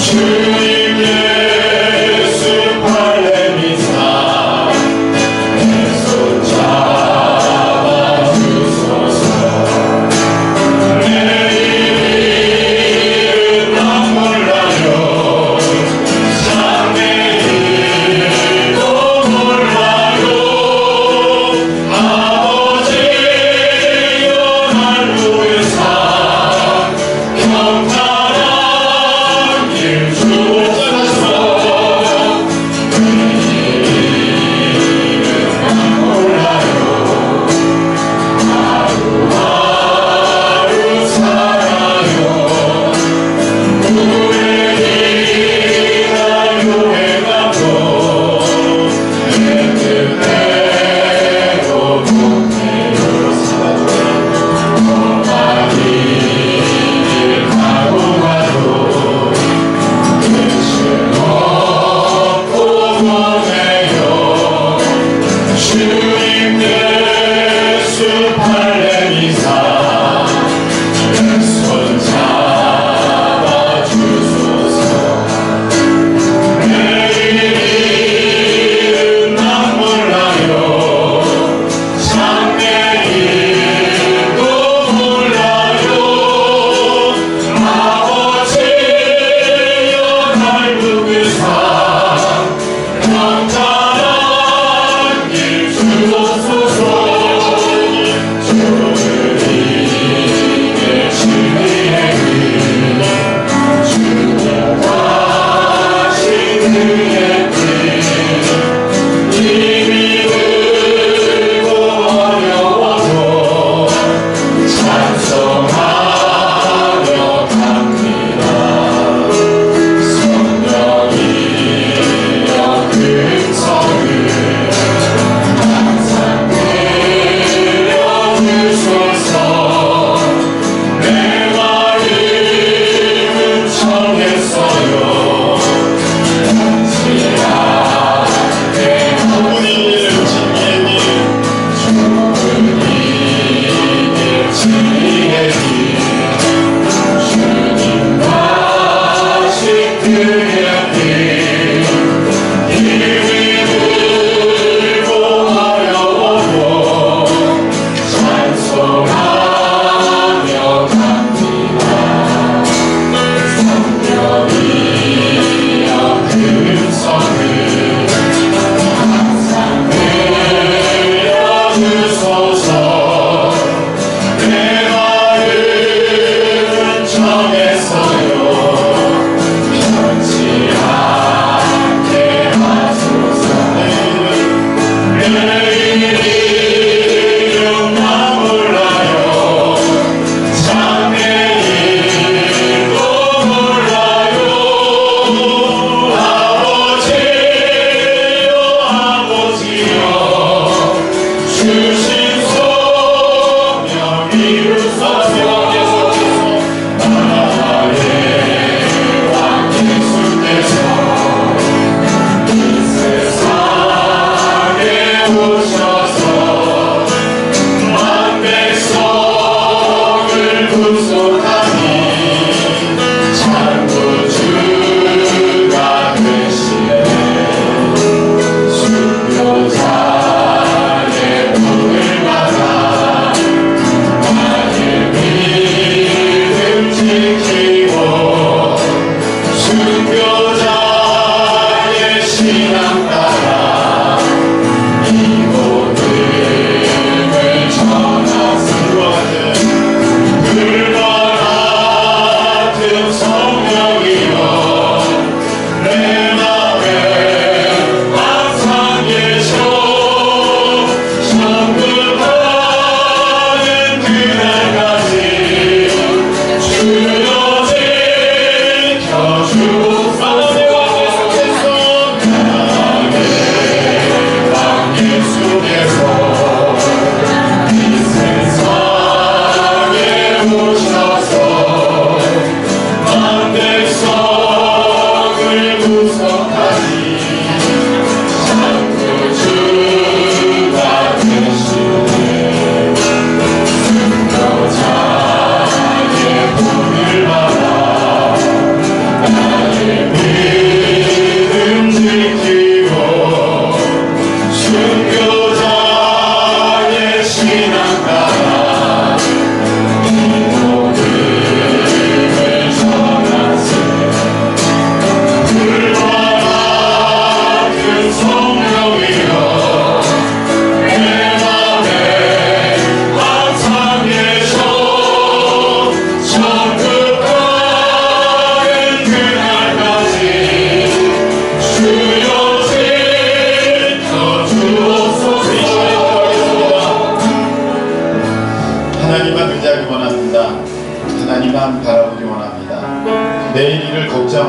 정했어요. 편지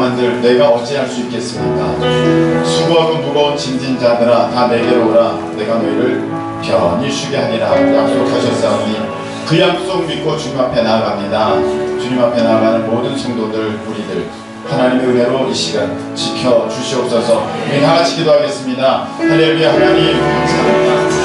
만들 내가 어찌할 수 있겠습니까? 수고하고 무거운 짐진 자들아 다 내게로 오라. 내가 너희를 편히 쉬게 하리라 약속하셨사오니 그 약속 믿고 주님 앞에 나아갑니다. 주님 앞에 나아가는 모든 성도들 우리들 하나님의 은혜로 이 시간 지켜주시옵소서. 우리 다같이 기도하겠습니다. 할렐루야. 하나님 감사합니다.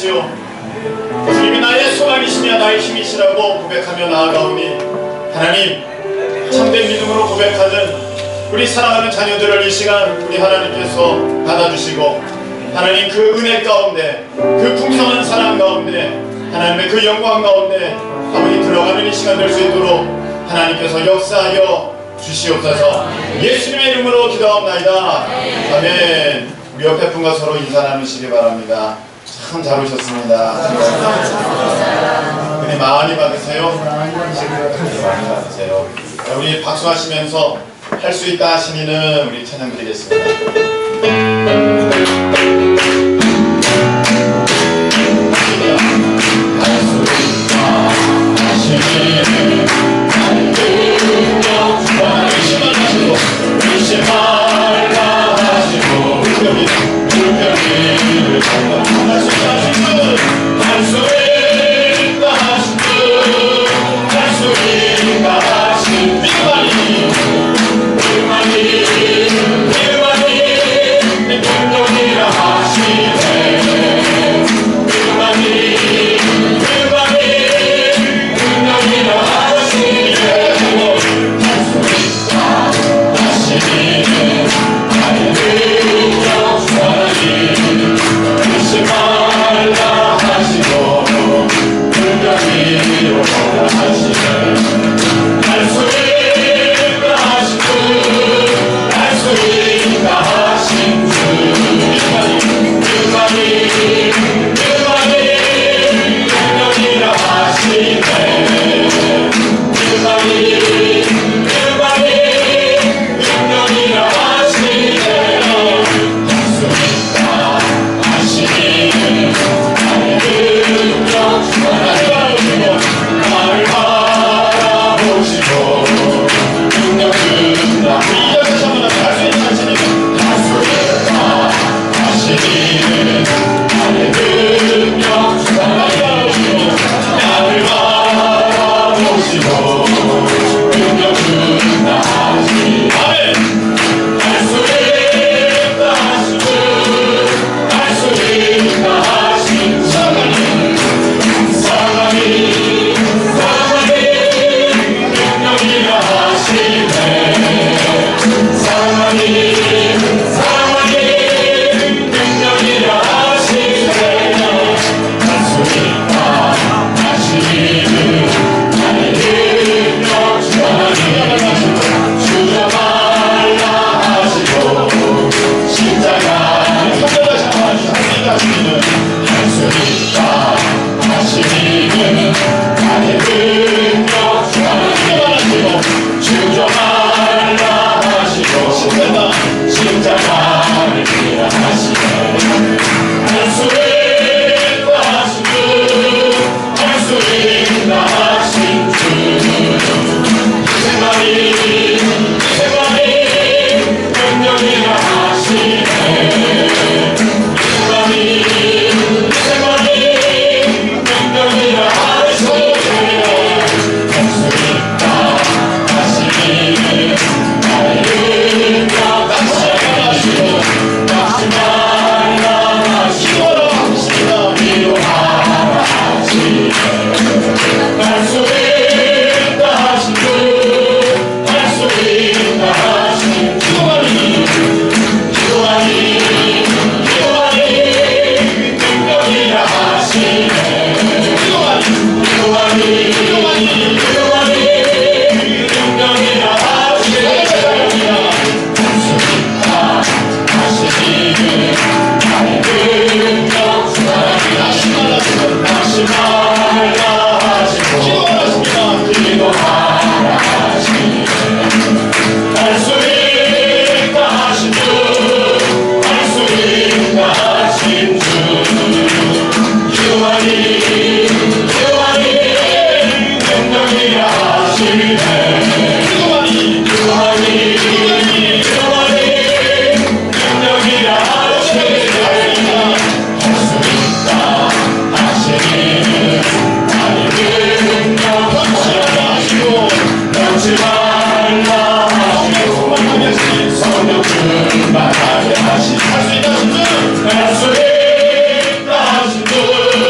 주십시오. 주님이 나의 소망이시며 나의 힘이시라고 고백하며 나아가오니 하나님, 참된 믿음으로 고백하는 우리 사랑하는 자녀들을 이 시간 우리 하나님께서 받아주시고 하나님 그 은혜 가운데, 그 풍성한 사랑 가운데, 하나님의 그 영광 가운데 아버지 들어가는 이 시간 될 수 있도록 하나님께서 역사하여 주시옵소서. 예수님의 이름으로 기도합니다. 아멘. 우리 옆에 분과 서로 인사 나누시기 바랍니다. 참 잘 오셨습니다. 은혜 많이 받으세요. 많이 받으세요. 우리 박수하시면서 할 수 있다 하시니는 우리 찬양 드리겠습니다. 할 수 있다 하시니는 잊지 말라 하시고 불평이를 할 수 있다 하신 분, 할 수 있다 하신 분, 할 수 있다 하신 믿음만이 내 긍정이라 하시네. 믿음만이 긍정이라 하시네. 할수 있다 하신 분, 할수 있다 하신 분.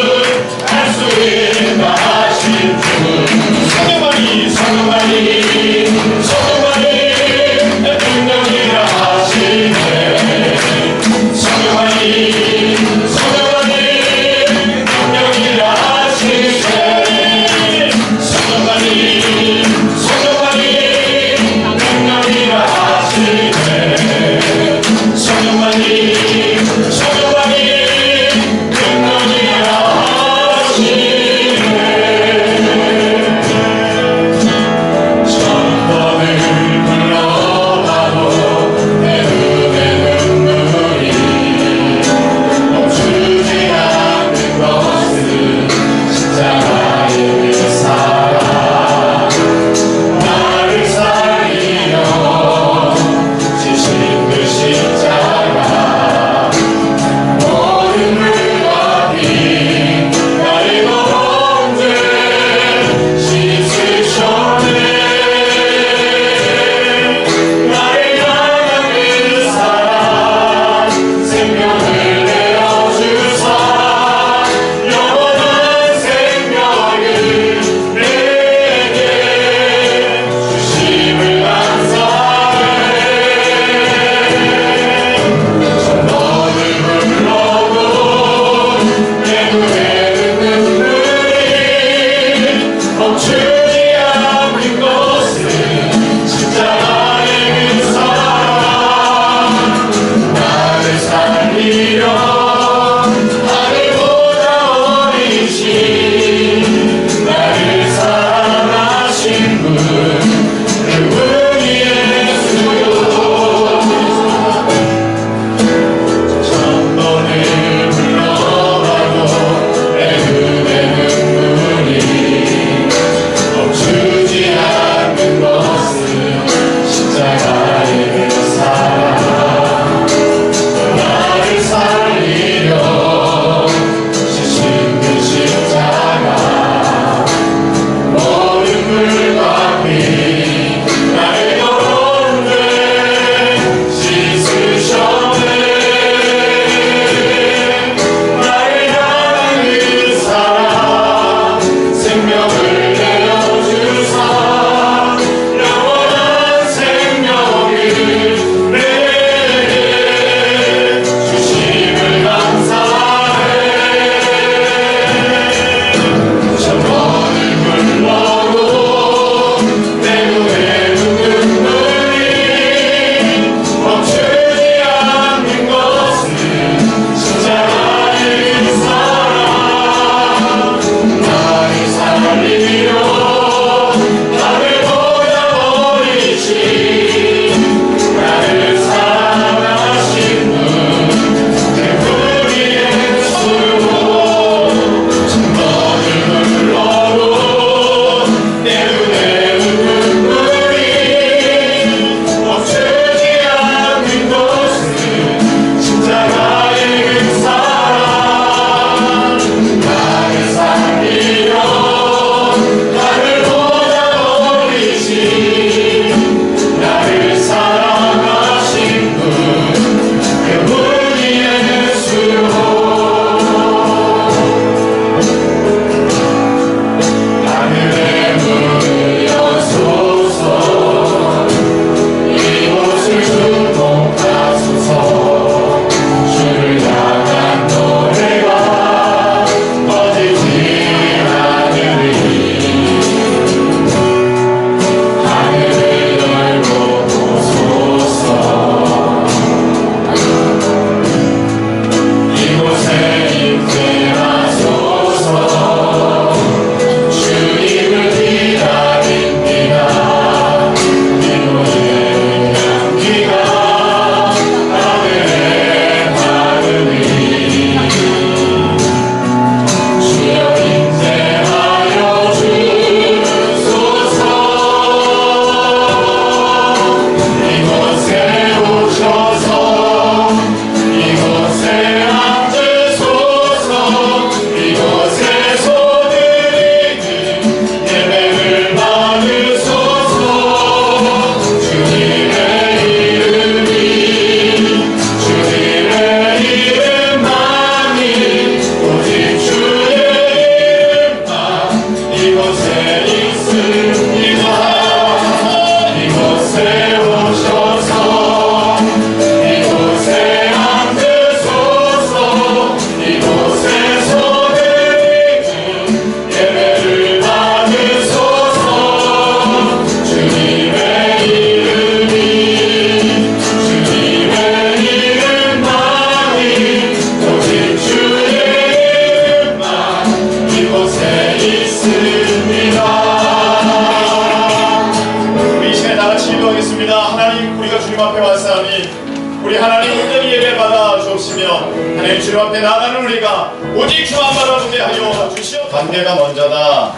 기도드립니다. 하나님, 우리가 주님 앞에 왔사오니 우리 하나님 온전히 예배받아 주옵시며 하나님 주님 앞에 나가는 우리가 오직 주만 바라보게 하여 주시옵소서. 관계가 먼저다.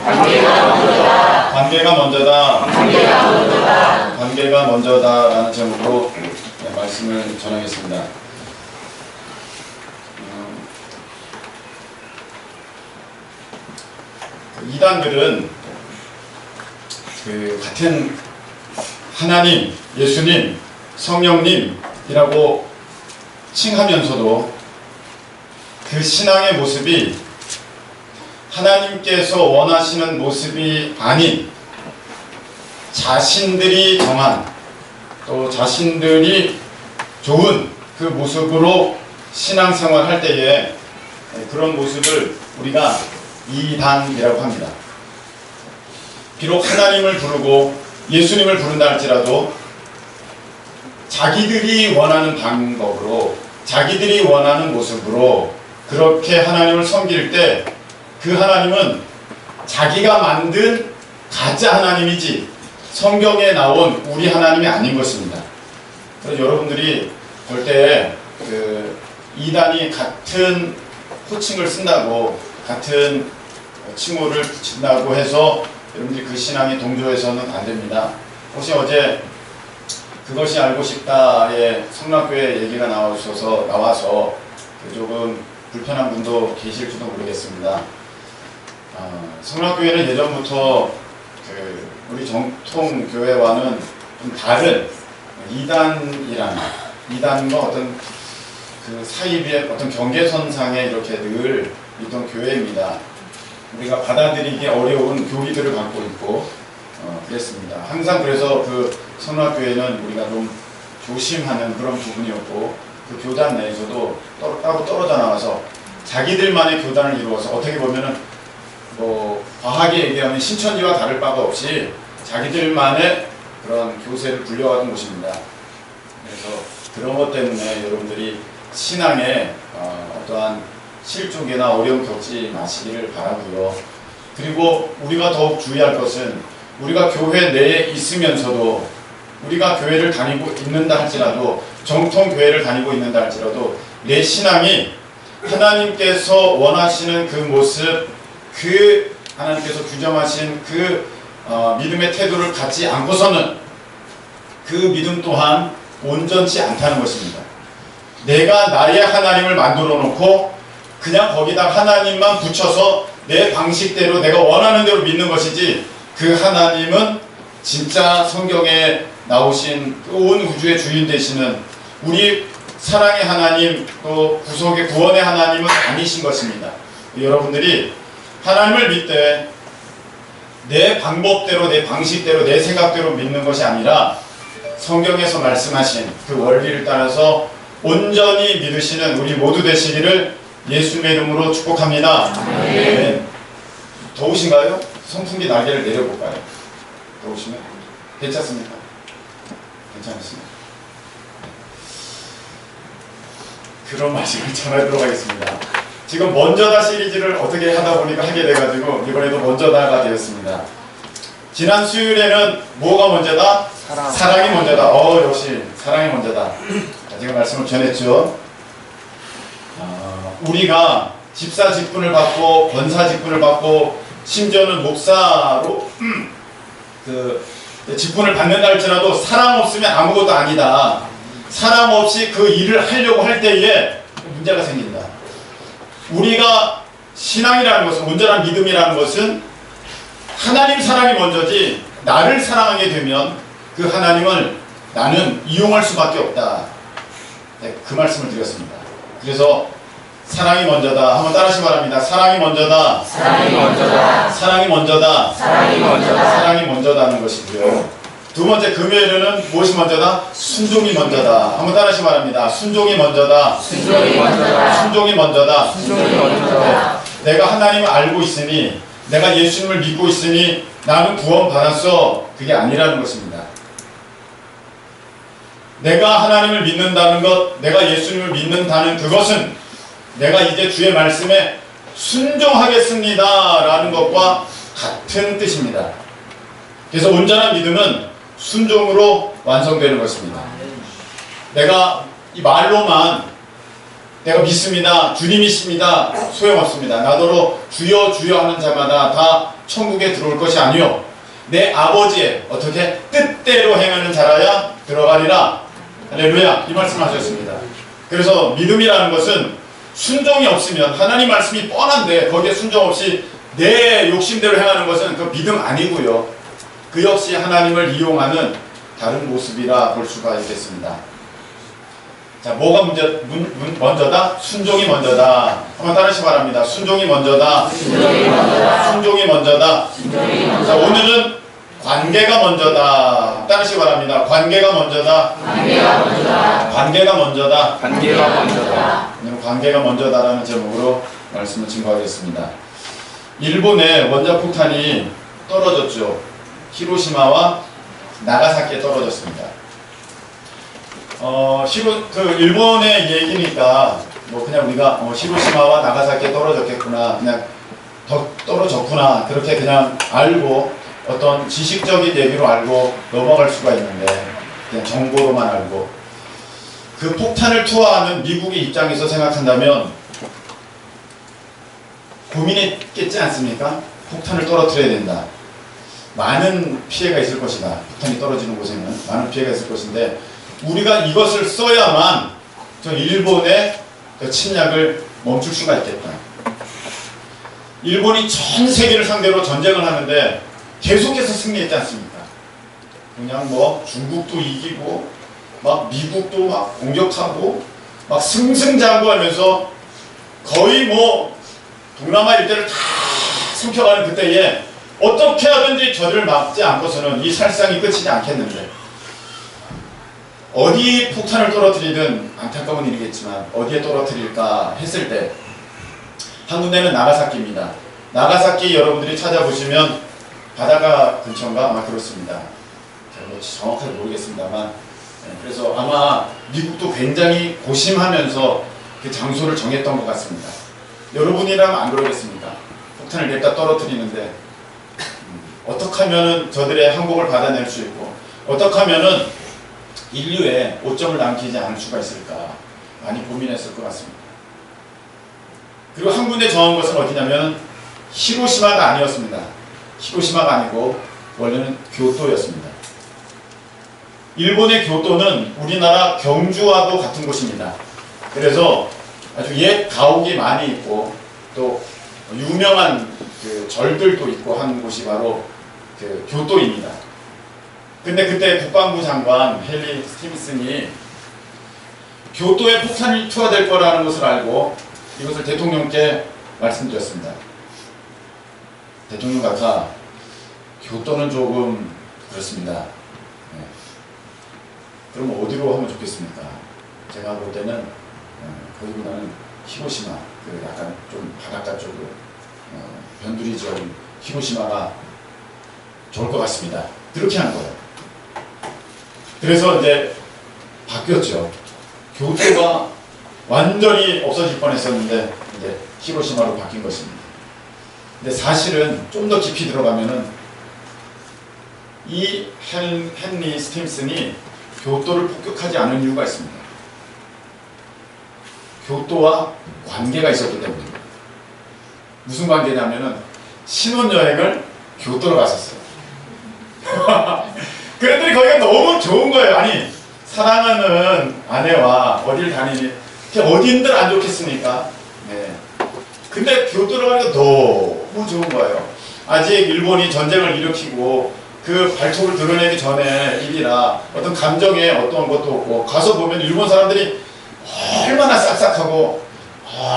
관계가 먼저다. 관계가 먼저다라는 제목으로 말씀을 전하겠습니다. 이단들은 같은 하나님, 예수님, 성령님이라고 칭하면서도 그 신앙의 모습이 하나님께서 원하시는 모습이 아닌 자신들이 정한 또 자신들이 좋은 그 모습으로 신앙생활 할 때에 그런 모습을 우리가 이단이라고 합니다. 비록 하나님을 부르고 예수님을 부른다 할지라도 자기들이 원하는 방법으로 자기들이 원하는 모습으로 그렇게 하나님을 섬길 때 그 하나님은 자기가 만든 가짜 하나님이지 성경에 나온 우리 하나님이 아닌 것입니다. 그래서 여러분들이 볼 때 이단이 같은 호칭을 쓴다고 같은 칭호를 붙인다고 해서 여러분들이 그 신앙에 동조해서는 안 됩니다. 혹시 어제 그것이 알고 싶다의 성락교회 얘기가 나와서 조금 불편한 분도 계실지도 모르겠습니다. 성락교회는 예전부터 우리 정통 교회와는 좀 다른 이단과 어떤 그 사이비의 어떤 경계선상에 이렇게 늘 있던 교회입니다. 우리가 받아들이기 어려운 교리들을 갖고 있고 그랬습니다. 항상 그래서 그 성락교회는 우리가 좀 조심하는 그런 부분이었고 그 교단 내에서도 따로 떨어져 나와서 자기들만의 교단을 이루어서 어떻게 보면은 과하게 얘기하면 신천지와 다를 바가 없이 자기들만의 그런 교세를 불려가던 곳입니다. 그래서 그런 것 때문에 여러분들이 신앙에 어떠한 실족이나 어려움 겪지 마시기를 바라고요. 그리고 우리가 더욱 주의할 것은 우리가 교회 내에 있으면서도 우리가 교회를 다니고 있는다 할지라도 정통 교회를 다니고 있는다 할지라도 내 신앙이 하나님께서 원하시는 그 모습 그 하나님께서 규정하신 그 믿음의 태도를 갖지 않고서는 그 믿음 또한 온전치 않다는 것입니다. 내가 나의 하나님을 만들어 놓고 그냥 거기다 하나님만 붙여서 내 방식대로 내가 원하는 대로 믿는 것이지 그 하나님은 진짜 성경에 나오신 온 우주의 주인 되시는 우리 사랑의 하나님 또 구속의 구원의 하나님은 아니신 것입니다. 여러분들이 하나님을 믿되 내 방법대로 내 방식대로 내 생각대로 믿는 것이 아니라 성경에서 말씀하신 그 원리를 따라서 온전히 믿으시는 우리 모두 되시기를 예수님의 이름으로 축복합니다. 네. 더우신가요? 선풍기 날개를 내려볼까요? 더우시면? 괜찮습니까? 괜찮으십니까? 그런 말씀을 전하도록 하겠습니다. 지금 먼저다 시리즈를 어떻게 하다 보니까 하게 돼가지고 이번에도 먼저다가 되었습니다. 지난 수요일에는 뭐가 먼저다? 사랑이 먼저다. 역시 사랑이 먼저다. 제가 말씀을 전했죠. 우리가 집사 직분을 받고 권사 직분을 받고 심지어는 목사로 그 직분을 받는다 할지라도 사랑 없으면 아무것도 아니다. 사랑 없이 그 일을 하려고 할 때에 문제가 생긴다. 우리가 신앙이라는 것은 온전한 믿음이라는 것은 하나님 사랑이 먼저지 나를 사랑하게 되면 그 하나님을 나는 이용할 수밖에 없다. 네, 그 말씀을 드렸습니다. 그래서 사랑이 먼저다. 한번 따라하시기 바랍니다. 사랑이 먼저다. 사랑이 먼저다. 사랑이 먼저다. 사랑이 먼저다. 사랑이 먼저다는 것이고요. 두 번째 금요일에는 무엇이 먼저다? 순종이 먼저다. 한번 따라하시기 바랍니다. 순종이 먼저다. 순종이 먼저다. 순종이 먼저다. 순종이 먼저다. 네. 내가 하나님을 알고 있으니 내가 예수님을 믿고 있으니 나는 구원 받았어. 그게 아니라는 것입니다. 내가 하나님을 믿는다는 것, 내가 예수님을 믿는다는 그것은 내가 이제 주의 말씀에 순종하겠습니다 라는 것과 같은 뜻입니다. 그래서 온전한 믿음은 순종으로 완성되는 것입니다. 내가 이 말로만 내가 믿습니다, 주님이십니다, 소용없습니다. 나더러 주여 주여 하는 자마다 다 천국에 들어올 것이 아니요 내 아버지의 어떻게 뜻대로 행하는 자라야 들어가리라. 할렐루야. 이 말씀하셨습니다. 그래서 믿음이라는 것은 순종이 없으면 하나님 말씀이 뻔한데 거기에 순종 없이 내 욕심대로 행하는 것은 그 믿음 아니고요. 그 역시 하나님을 이용하는 다른 모습이라 볼 수가 있겠습니다. 자, 뭐가 먼저다? 순종이 먼저다. 한번 따라하시기 바랍니다. 순종이 먼저다. 순종이 먼저다. 순종이 먼저다. 순종이 먼저다. 자, 오늘은 관계가 먼저다. 따르시기 바랍니다. 관계가 먼저다. 관계가 먼저다. 관계가 먼저다. 관계가 먼저다. 오늘 관계가 먼저다라는 제목으로 말씀을 증거하겠습니다. 일본에 원자폭탄이 떨어졌죠. 히로시마와 나가사키에 떨어졌습니다. 일본의 얘기니까 뭐 그냥 우리가 히로시마와 나가사키에 떨어졌겠구나, 그냥 떨어졌구나 그렇게 그냥 알고 어떤 지식적인 얘기로 알고 넘어갈 수가 있는데 그냥 정보로만 알고 그 폭탄을 투하하는 미국의 입장에서 생각한다면 고민했겠지 않습니까? 폭탄을 떨어뜨려야 된다. 많은 피해가 있을 것이다. 폭탄이 떨어지는 곳에는 많은 피해가 있을 것인데 우리가 이것을 써야만 저 일본의 침략을 멈출 수가 있겠다. 일본이 전 세계를 상대로 전쟁을 하는데 계속해서 승리했지 않습니까? 그냥 뭐 중국도 이기고 막 미국도 막 공격하고 막 승승장구하면서 거의 뭐 동남아 일대를 다 삼켜가는 그때에 어떻게 하든지 저들을 막지 않고서는 이 살상이 끝이지 않겠는데 어디 폭탄을 떨어뜨리든 안타까운 일이겠지만 어디에 떨어뜨릴까 했을 때 한 군데는 나가사키입니다. 나가사키 여러분들이 찾아보시면 바다가 근처인가 아마 그렇습니다. 제가 정확하게 모르겠습니다만 그래서 아마 미국도 굉장히 고심하면서 그 장소를 정했던 것 같습니다. 여러분이라면 안 그러겠습니까? 폭탄을 냅다 떨어뜨리는데 어떻게 하면 저들의 항복을 받아낼 수 있고 어떻게 하면 인류에 오점을 남기지 않을 수가 있을까 많이 고민했을 것 같습니다. 그리고 한 군데 정한 것은 어디냐면 히로시마가 아니었습니다. 히로시마가 아니고 원래는 교토였습니다. 일본의 교토는 우리나라 경주와도 같은 곳입니다. 그래서 아주 옛 가옥이 많이 있고 또 유명한 그 절들도 있고 한 곳이 바로 그 교토입니다. 근데 그때 국방부 장관 헨리 스티븐슨이 교토에 폭탄이 투하될 거라는 것을 알고 이것을 대통령께 말씀드렸습니다. 대통령 같아 교토는 조금 그렇습니다. 네. 그럼 어디로 하면 좋겠습니까? 제가 볼 때는 거기보다는 히로시마, 그 약간 좀 바닷가 쪽으로 변두리 지역인 히로시마가 좋을 것 같습니다. 그렇게 한 거예요. 그래서 이제 바뀌었죠. 교토가 완전히 없어질 뻔했었는데 이제 히로시마로 바뀐 것입니다. 근데 사실은 좀 더 깊이 들어가면은 이 헨리 스팀슨이 교토를 폭격하지 않은 이유가 있습니다. 교토와 관계가 있었기 때문입니다. 무슨 관계냐면은 신혼여행을 교토로 갔었어요. 그랬더니 거기가 너무 좋은 거예요. 아니 사랑하는 아내와 어딜 다니니 어딘들 안 좋겠습니까? 네. 근데 교토로 가니까 너무 좋은 거예요. 아직 일본이 전쟁을 일으키고 그 발톱을 드러내기 전에 일이라 어떤 감정에 어떤 것도 없고 가서 보면 일본 사람들이 얼마나 싹싹하고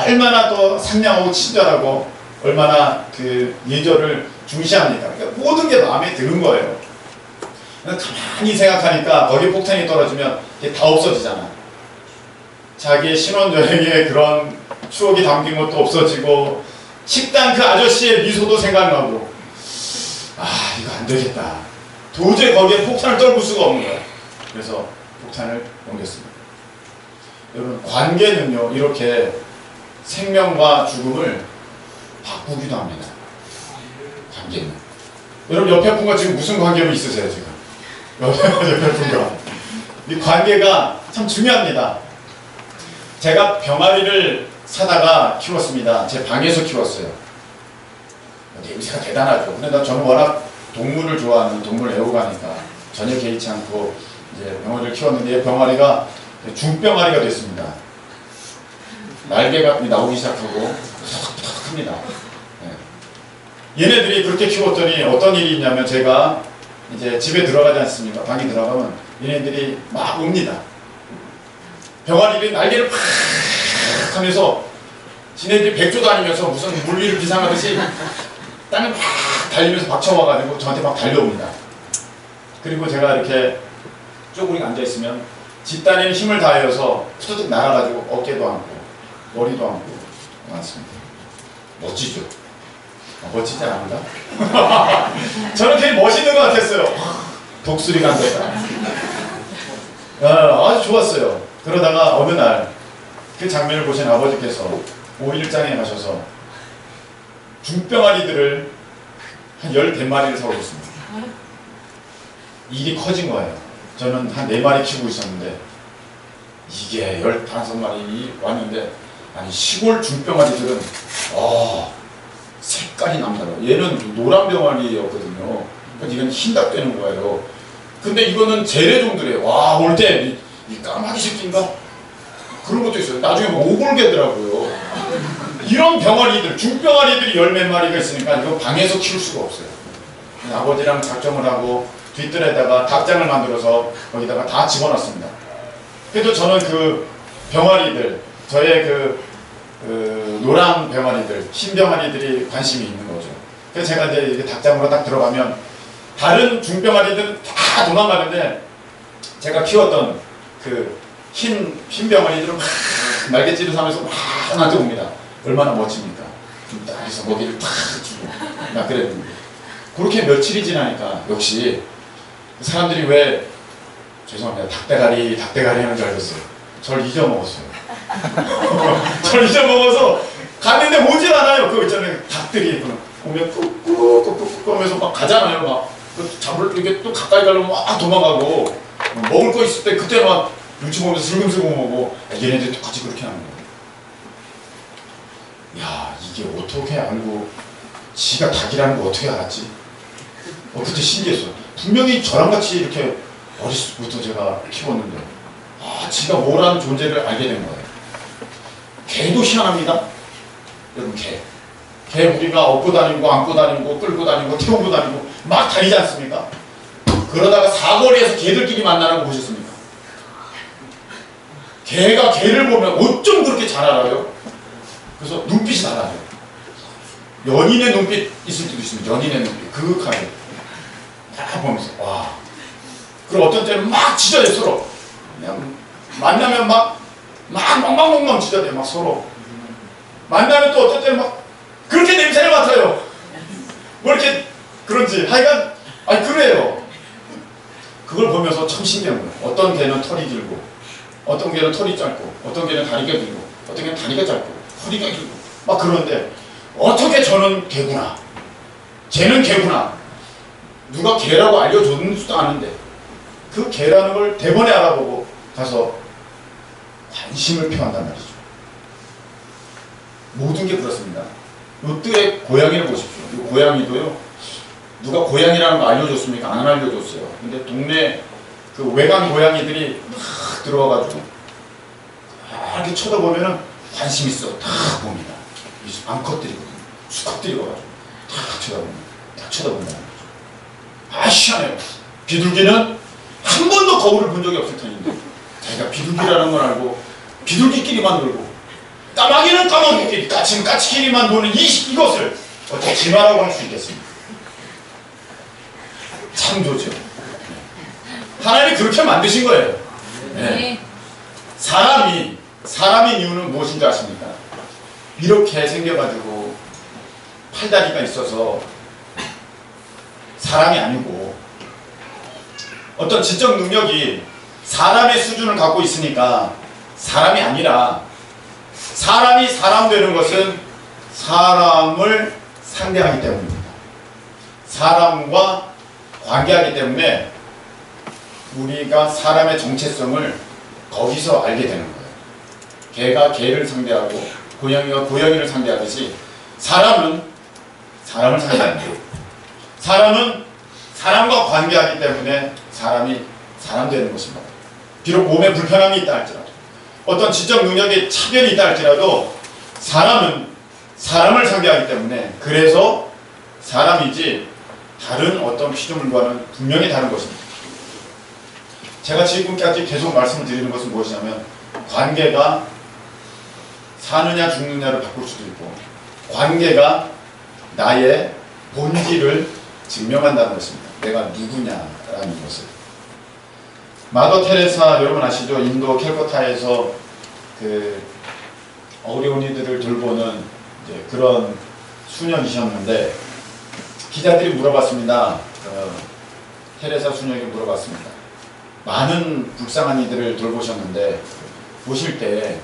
얼마나 또 상냥하고 친절하고 얼마나 그 예절을 중시합니까? 그러니까 모든 게 마음에 드는 거예요. 가만히 생각하니까 거기에 폭탄이 떨어지면 이게 다 없어지잖아. 자기의 신혼여행에 그런 추억이 담긴 것도 없어지고 식당 그 아저씨의 미소도 생각나고 이거 안 되겠다. 도저히 거기에 폭탄을 떨굴 수가 없는 거야. 그래서 폭탄을 옮겼습니다. 여러분 관계는요 이렇게 생명과 죽음을 바꾸기도 합니다. 관계는. 여러분 옆에 분과 지금 무슨 관계로 있으세요 지금? 별풍가. 이 관계가 참 중요합니다. 제가 병아리를 사다가 키웠습니다. 제 방에서 키웠어요. 냄새가 대단하죠. 근데 저는 워낙 동물을 좋아하는 동물 애호가니까 전혀 개의치 않고 이제 병아리를 키웠는데 병아리가 중병아리가 됐습니다. 날개가 나오기 시작하고 푸석푸석합니다. 네. 얘네들이 그렇게 키웠더니 어떤 일이 있냐면 제가 이제 집에 들어가지 않습니까? 방에 들어가면 얘네들이 막 옵니다. 병아리들이 날개를 팍 하면서 지네들이 백조 다니면서 무슨 물 위를 비상하듯이 땅을 막 달리면서 박쳐와가지고 저한테 막 달려옵니다. 그리고 제가 이렇게 쪼그리고 앉아있으면 집단에는 힘을 다해서 후두둑 날아가지고 어깨도 안고 머리도 안고 왔습니다. 멋지죠? 멋지지 않은가? 저는 되게 멋있는 것 같았어요. 독수리가 앉았다. 아주 좋았어요. 그러다가 어느 날 그 장면을 보신 아버지께서 5일장에 가셔서 중병아리들을 한 10마리를 사오셨습니다. 일이 커진 거예요. 저는 한 4마리 키우고 있었는데 이게 15마리 왔는데 아니 시골 중병아리들은 색깔이 남다르고 얘는 노란 병아리였거든요. 그러니까 이건 흰답되는 거예요. 근데 이거는 재래종들이에요. 와, 올 때 이 까마귀 새끼인가? 그런 것도 있어요. 나중에 뭐 오골개더라고요. 이런 병아리들, 중병아리들이 10몇 마리가 있으니까 이거 방에서 키울 수가 없어요. 아버지랑 작정을 하고 뒷뜰에다가 닭장을 만들어서 거기다가 다 집어넣습니다. 그래도 저는 그 병아리들, 저의 그 노란 병아리들, 흰 병아리들이 관심이 있는 거죠. 그래서 제가 이제 이렇게 닭장으로 딱 들어가면 다른 중병아리들은 다 도망가는데 제가 키웠던 그 흰 병아리들은 막 날갯짓을 하면서 막 나한테 옵니다. 얼마나 멋집니까? 딱 해서 먹이를 탁 주고 막 그랬는데 그렇게 며칠이 지나니까 역시 사람들이 왜 죄송합니다. 닭대가리 하는 줄 알겠어요. 저를 잊어먹었어요. 저를 잊어먹어서 갔는데 오질 않아요. 그거 있잖아요. 닭들이 오면 꾹꾹꾹꾹 하면서 막 가잖아요. 막 잡을 이렇게 또 가까이 가려면 막 도망가고 먹을 거 있을 때 그때 막 눈치 보면서 슬금슬금 오고 얘네들이 똑같이 그렇게 하는 거예요. 야, 이게 어떻게 알고 지가 닭이라는 거 어떻게 알았지? 그때 신기했어요. 분명히 저랑 같이 이렇게 어렸을 때부터 제가 키웠는데 지가 뭐라는 존재를 알게 된 거예요. 개도 희한합니다. 여러분 개 우리가 업고 다니고 안고 다니고 끌고 다니고 태우고 다니고 막 다니지 않습니까? 그러다가 사거리에서 개들끼리 만나는 거 보셨습니까? 개가 개를 보면 어쩜 그렇게 잘 알아요? 그래서 눈빛이 달라요. 연인의 눈빛 있을 때도 있습니다. 연인의 눈빛 그윽하게 딱 보면서 와. 그리고 어떤 때는 막 짖어대요 서로. 그냥 만나면 막 멍멍멍멍 짖어대요 막 서로. 만나면 또 어떤 때는 막 그렇게 냄새를 맡아요. 뭐 이렇게 그런지 하여간 그래요. 그걸 보면서 참 신기한 거예요. 어떤 개는 털이 길고 어떤 개는 털이 짧고 어떤 개는 다리가 길고 어떤 개는 다리가 짧고 허리가 길고 막 그러는데 어떻게 저는 개구나 쟤는 개구나 누가 개라고 알려줬는지도 않은데 그 개라는 걸 대번에 알아보고 가서 관심을 표한단 말이죠. 모든 게 그렇습니다. 요 뜰에 고양이를 보십시오. 이 고양이도요 누가 고양이라는 거 알려줬습니까? 안 알려줬어요. 근데 동네 그 외간 고양이들이 막 들어와가지고 이렇게 쳐다보면은 관심 있어 다 봅니다. 암컷들이거든요. 수컷들이거든요. 다 쳐다본다는 거죠. 희한해요. 비둘기는 한 번도 거울을 본 적이 없을 텐데 자기가 비둘기라는 걸 알고 비둘기끼리만 놀고 까마귀는 까마귀끼리 까치는 까치끼리만 노는 이것을 어떻게 진화라고 할 수 있겠습니까? 창조죠. 하나님이 그렇게 만드신 거예요. 네. 사람인 이유는 무엇인지 아십니까? 이렇게 생겨가지고 팔다리가 있어서 사람이 아니고 어떤 지적 능력이 사람의 수준을 갖고 있으니까 사람이 아니라 사람이 사람 되는 것은 사람을 상대하기 때문입니다. 사람과 관계하기 때문에 우리가 사람의 정체성을 거기서 알게 되는 거예요. 개가 개를 상대하고 고양이가 고양이를 상대하듯이 사람은 사람을 상대합니다. 사람은 사람과 관계하기 때문에 사람이 사람 되는 것입니다. 비록 몸에 불편함이 있다 할지라도 어떤 지적 능력에 차별이 있다 할지라도 사람은 사람을 상대하기 때문에 그래서 사람이지 다른 어떤 피조물과는 분명히 다른 것입니다. 제가 지금까지 계속 말씀을 드리는 것은 무엇이냐면 관계가 사느냐 죽느냐를 바꿀 수도 있고 관계가 나의 본질을 증명한다는 것입니다. 내가 누구냐라는 것을. 마더 테레사 여러분 아시죠? 인도 캘커타에서 그 어려운 이들을 돌보는 이제 그런 수녀이셨는데 기자들이 물어봤습니다. 테레사 수녀에게 물어봤습니다. 많은 불쌍한 이들을 돌보셨는데 보실 때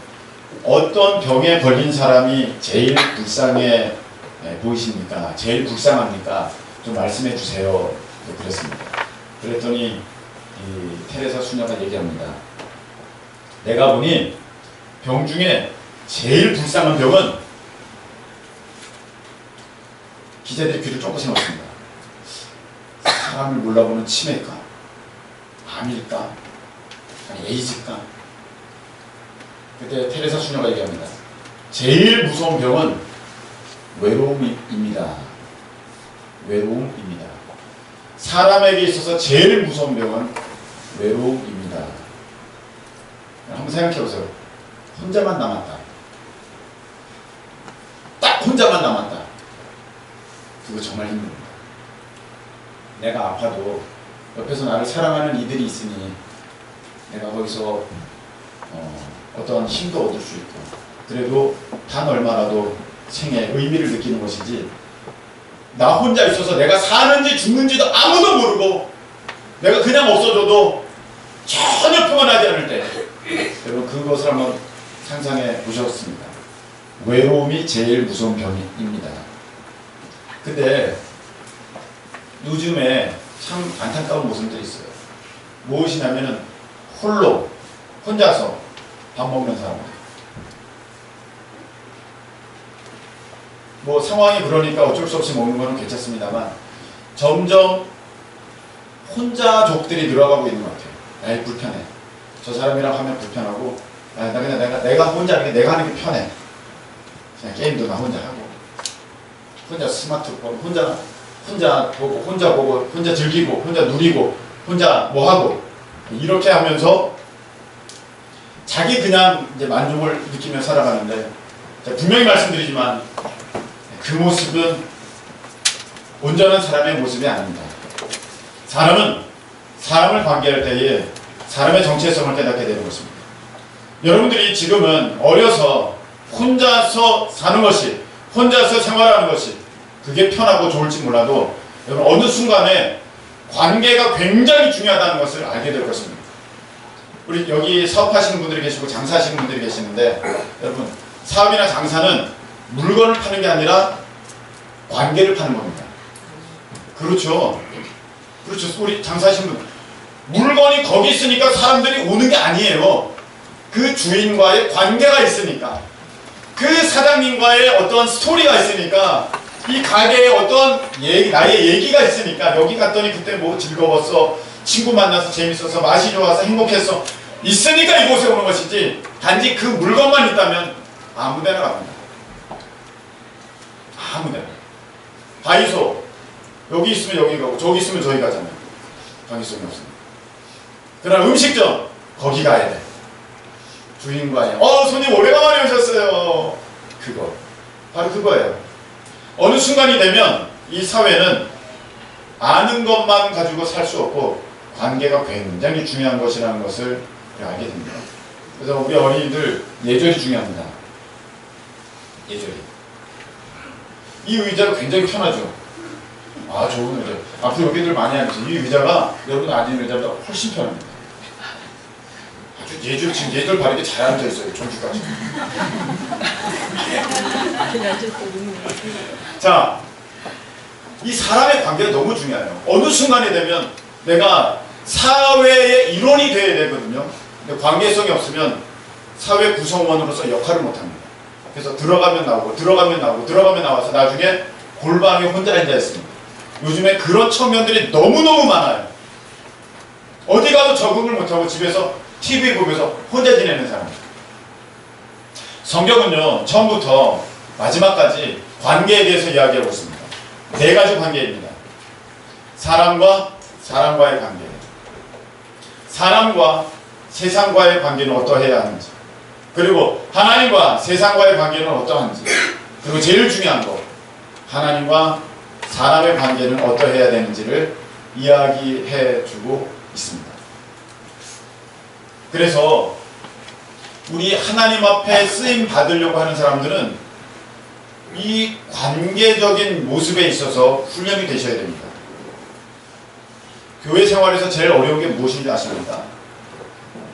어떤 병에 걸린 사람이 제일 불쌍해 보이십니까? 제일 불쌍합니까? 좀 말씀해 주세요. 그랬습니다. 그랬더니 이 테레사 수녀가 얘기합니다. 내가 보니 병 중에 제일 불쌍한 병은 기자들이 귀를 쫑긋 세웠습니다. 사람을 몰라보는 치매일까? 암일까? 아니 에이즈일까? 그때 테레사 수녀가 얘기합니다. 제일 무서운 병은 외로움입니다. 외로움입니다. 사람에게 있어서 제일 무서운 병은 외로움입니다. 한번 생각해보세요. 혼자만 남았다. 딱 혼자만 남았다. 그거 정말 힘듭니다. 내가 아파도 옆에서 나를 사랑하는 이들이 있으니 내가 거기서 어떤 힘도 얻을 수 있고 그래도 단 얼마라도 생에 의미를 느끼는 것이지 나 혼자 있어서 내가 사는지 죽는지도 아무도 모르고 내가 그냥 없어져도 전혀 평안하지 않을 때 여러분 그것을 한번 상상해 보셨습니다. 외로움이 제일 무서운 병입니다. 근데 요즘에 참 안타까운 모습들이 있어요. 무엇이냐면은 혼자서 밥 먹는 사람. 뭐 상황이 그러니까 어쩔 수 없이 먹는 거는 괜찮습니다만 점점 혼자족들이 늘어가고 있는 것 같아요. 에이 불편해. 저 사람이랑 하면 불편하고 나 그냥 내가 혼자 하는 게 내가 하는 게 편해. 그냥 게임도 나 혼자 하고 혼자 스마트폰 혼자 보고 혼자 즐기고 혼자 누리고 혼자 뭐 하고 이렇게 하면서 자기 그냥 이제 만족을 느끼며 살아가는데 분명히 말씀드리지만 그 모습은 온전한 사람의 모습이 아닙니다. 사람은 사람을 관계할 때에 사람의 정체성을 깨닫게 되는 것입니다. 여러분들이 지금은 어려서 혼자서 사는 것이 혼자서 생활하는 것이 그게 편하고 좋을지 몰라도 여러분 어느 순간에 관계가 굉장히 중요하다는 것을 알게 될 것입니다. 우리 여기 사업하시는 분들이 계시고 장사하시는 분들이 계시는데 여러분 사업이나 장사는 물건을 파는 게 아니라 관계를 파는 겁니다. 그렇죠. 우리 장사하시는 분 물건이 거기 있으니까 사람들이 오는 게 아니에요. 그 주인과의 관계가 있으니까 그 사장님과의 어떤 스토리가 있으니까 이 가게에 어떤 나의 얘기가 있으니까 여기 갔더니 그때 뭐 즐거웠어 친구 만나서 재밌어서 맛이 좋아서 행복했어 있으니까 이곳에 오는 것이지 단지 그 물건만 있다면 아무데나 갑니다. 아무데나. 다이소 여기 있으면 여기 가고 저기 있으면 저기 가잖아요. 방위성이 없습니다. 그러나 음식점 거기 가야 돼. 주인과의 손님 오래간만에 오셨어요. 그거 바로 그거예요. 어느 순간이 되면 이 사회는 아는 것만 가지고 살 수 없고 관계가 굉장히 중요한 것이라는 것을 알게 됩니다. 그래서 우리 어린이들 예절이 중요합니다. 예절이. 이 의자가 굉장히 편하죠. 좋은 의자. 앞으로 여기들 많이 앉으세요. 이 의자가 여러분 앉은 의자보다 훨씬 편합니다. 아주 지금 예절 바르게 잘 앉아있어요. 저기까지. 자, 이 사람의 관계가 너무 중요해요. 어느 순간이 되면 내가 사회의 일원이 되어야 되거든요. 근데 관계성이 없으면 사회 구성원으로서 역할을 못합니다. 그래서 들어가면 나오고 들어가면 나오고 들어가면 나와서 나중에 골방에 혼자 앉아있습니다. 요즘에 그런 청년들이 너무너무 많아요. 어디 가도 적응을 못하고 집에서 TV 보면서 혼자 지내는 사람. 성경은요, 처음부터 마지막까지 관계에 대해서 이야기하고 있습니다. 4가지 관계입니다. 사람과 사람과의 관계, 사람과 세상과의 관계는 어떠해야 하는지, 그리고 하나님과 세상과의 관계는 어떠한지, 그리고 제일 중요한 거, 하나님과 사람의 관계는 어떠해야 되는지를 이야기해 주고 있습니다. 그래서 우리 하나님 앞에 쓰임 받으려고 하는 사람들은 이 관계적인 모습에 있어서 훈련이 되셔야 됩니다. 교회 생활에서 제일 어려운 게 무엇인지 아십니까?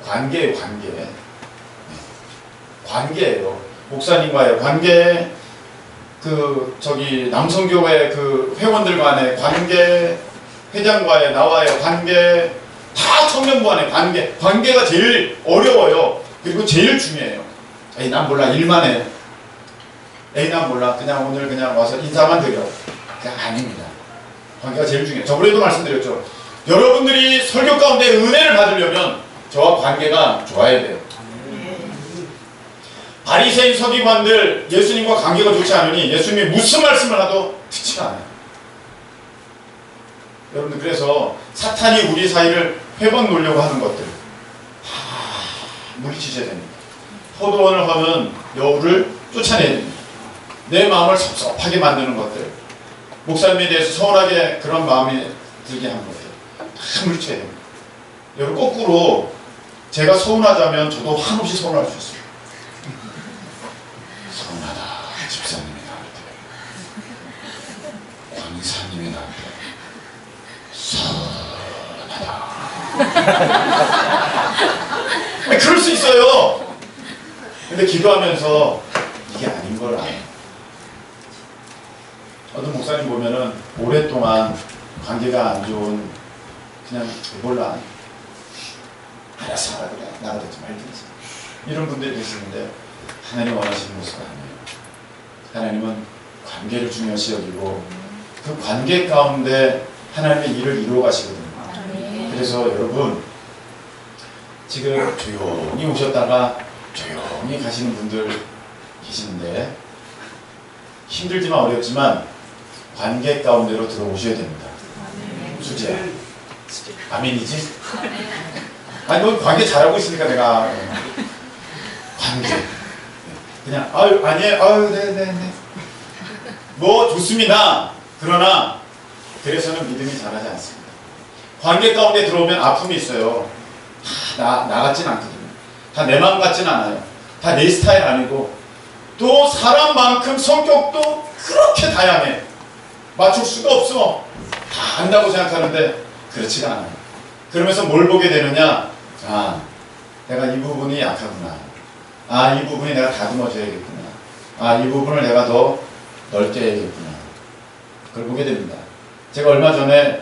관계예요, 관계. 관계예요. 목사님과의 관계, 남성교회 회원들 간의 관계, 회장과의 나와의 관계, 다 청년부 간의 관계. 관계가 제일 어려워요. 그리고 제일 중요해요. 에이, 난 몰라. 일만 해. 에이, 난 몰라. 그냥 오늘 그냥 와서 인사만 드려. 그냥 아닙니다. 관계가 제일 중요해요. 저번에도 말씀드렸죠. 여러분들이 설교 가운데 은혜를 받으려면 저와 관계가 좋아야 돼요. 바리새인 서기관들 예수님과 관계가 좋지 않으니 예수님이 무슨 말씀을 하도 듣지 않아요. 여러분들, 그래서 사탄이 우리 사이를 회복 놓으려고 하는 것들 다 물리치셔야 됩니다. 포도원을 허는 여우를 쫓아내야 됩니다. 내 마음을 섭섭하게 만드는 것들, 목사님에 대해서 서운하게 그런 마음이 들게 하는 것들 다 물리쳐야 됩니다. 여러분, 거꾸로 제가 서운하자면 저도 한없이 서운할 수 있어요. 서운하다. 집사님이 나한테, 권사님이 나한테 서운하다. 그럴 수 있어요. 근데 기도하면서 이게 아닌 걸 알아요. 어떤 목사님 보면은 오랫동안 관계가 안 좋은, 그냥 몰라, 알아서 하라 그래, 나라든지 말든지, 이런 분들이 계시는데 하나님 원하시는 모습은 아니에요. 하나님은 관계를 중요시 여기고 그 관계 가운데 하나님의 일을 이루어 가시거든요. 그래서 여러분, 지금 조용히 오셨다가 조용히 가시는 분들 계시는데 힘들지만 어렵지만 관계 가운데로 들어오셔야 됩니다. 수지야, 아멘이지? 아니, 너 관계 잘하고 있으니까 내가 관계 그냥 아유, 아니에요, 아유, 네네네, 뭐 좋습니다. 그러나 그래서는 믿음이 자라지 않습니다. 관계 가운데 들어오면 아픔이 있어요. 다 나 같진 않거든요. 다 내 마음 같진 않아요. 다 내 스타일 아니고, 또 사람만큼 성격도 그렇게 다양해. 맞출 수가 없어. 다 안다고 생각하는데 그렇지가 않아요. 그러면서 뭘 보게 되느냐? 아, 내가 이 부분이 약하구나. 아, 이 부분이 내가 다듬어줘야겠구나. 아, 이 부분을 내가 더 넓게 해야겠구나. 그걸 보게 됩니다. 제가 얼마 전에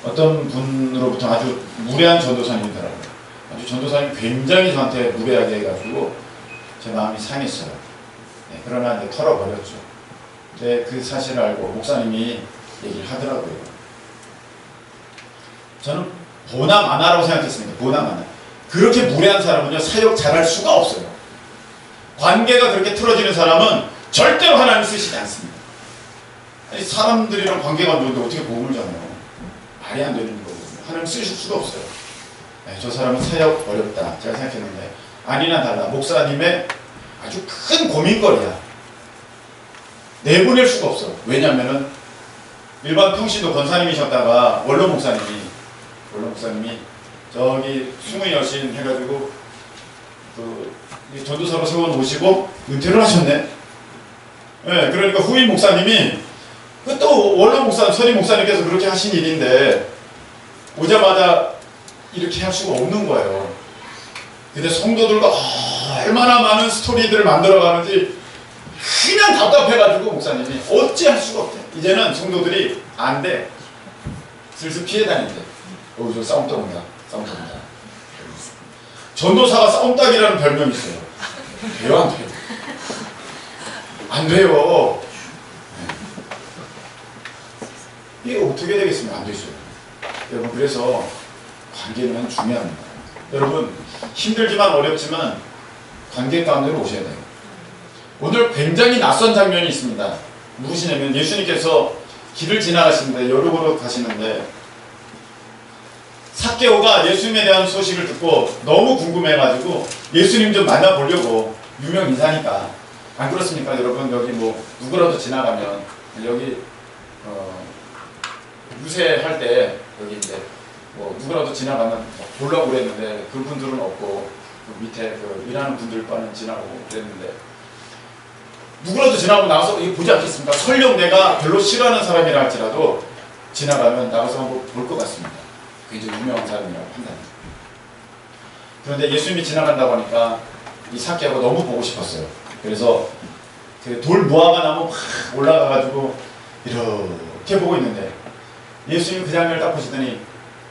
어떤 분으로부터 아주 무례한 전도사님이더라고요. 아주 전도사님이 굉장히 저한테 무례하게 해가지고 제 마음이 상했어요. 네, 그러나 이제 털어버렸죠. 근데 그 사실을 알고 목사님이 얘기를 하더라고요. 저는 보나마나라고 생각했습니다. 보나마나. 그렇게 무례한 사람은요, 사역 잘할 수가 없어요. 관계가 그렇게 틀어지는 사람은 절대로 하나님 쓰시지 않습니다. 아니, 사람들이랑 관계가 안 좋은데 어떻게 복음을 전해요? 말이 안 되는 거거든요. 하나님 쓰실 수가 없어요. 네, 저 사람은 사역 어렵다 제가 생각했는데 아니나 달라 목사님의 아주 큰 고민거리야. 내보낼 수가 없어. 왜냐면은 일반 평신도 권사님이셨다가 원로 목사님이 저기 승의 여신 해가지고 그 전도사로 세워놓으시고 은퇴를 하셨네. 네, 그러니까 후임 목사님이 그 또 원로 목사님, 선임 목사님께서 그렇게 하신 일인데 오자마자 이렇게 할 수가 없는 거예요. 근데 성도들과 얼마나 많은 스토리들을 만들어가는지 그냥 답답해가지고 목사님이 어찌 할 수가 없대. 이제는 성도들이 안 돼. 슬슬 피해 다닌대. 저 싸움닭 온다. 싸움닭 온다. 전도사가 싸움닭이라는 별명이 있어요. 돼요, 안 돼요? 안 돼요. 이게 어떻게 되겠습니까? 안 되죠. 여러분, 그래서 관계는 중요합니다. 여러분, 힘들지만 어렵지만 관계 가운데로 오셔야 돼요. 오늘 굉장히 낯선 장면이 있습니다. 누구시냐면 예수님께서 길을 지나가시는데, 여루고로 가시는데, 삭개오가 예수님에 대한 소식을 듣고 너무 궁금해가지고 예수님 좀 만나보려고, 유명 인사니까. 안 그렇습니까? 여러분, 여기 뭐 누구라도 지나가면 여기 유세할 때 여기 이제 뭐 누구라도 지나가면 보려고 그랬는데 그분들은 없고 그 밑에 그 일하는 분들과는 지나가고 그랬는데, 누구라도 지나고 나가서 이거 보지 않겠습니까? 설령 내가 별로 싫어하는 사람이라 할지라도 지나가면 나가서 한번 볼 것 같습니다. 굉장히 유명한 사람이라고 판단합니다. 그런데 예수님이 지나간다고 하니까 이 삭개오가 너무 보고 싶었어요. 그래서 그 돌 무화과 나무 막 올라가가지고 이렇게 보고 있는데, 예수님 그 장면을 딱 보시더니